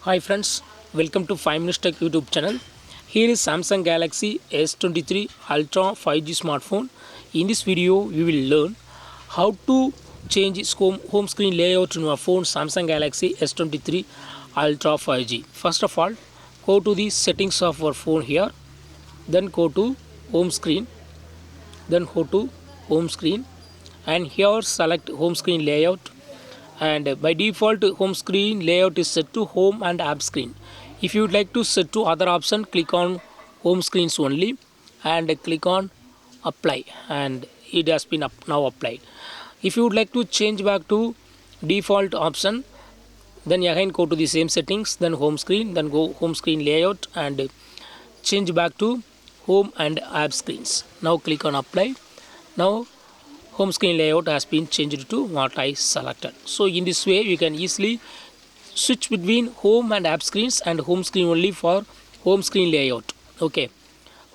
Hi friends, welcome to 5 Minutes Tech YouTube channel. Here is Samsung Galaxy S23 Ultra 5G smartphone. In this video, we will learn how to change its home screen layout in your phone Samsung Galaxy S23 Ultra 5G. First of all, go to the settings of our phone here. Then go to home screen. Then go to home screen. And here select home screen layout. And by default home screen layout is set to home and app screen. If you would like to set to other option, click on home screens only and click on apply, and it has been now applied. If you would like to change back to default option, then again go to the same settings, then home screen, then go home screen layout and change back to home and app screens. Now click on apply. Now home screen layout has been changed to what I selected. So in this way you can easily switch between home and app screens and home screen only for home screen layout. Okay,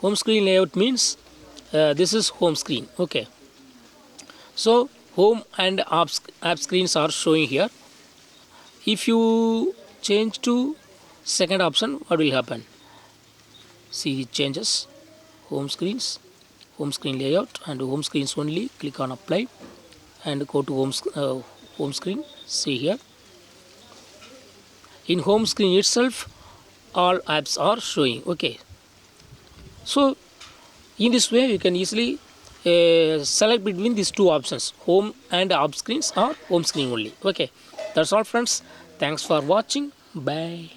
home screen layout means this is home screen. Okay, so home and app screens are showing here. If you change to second option, what will happen? See, it changes home screens, home screen layout and home screens only. Click on apply and go to home screen. See here, in home screen itself all apps are showing. Okay, so in this way you can easily select between these two options, home and app screens or home screen only. Okay, that's all friends. Thanks for watching. Bye.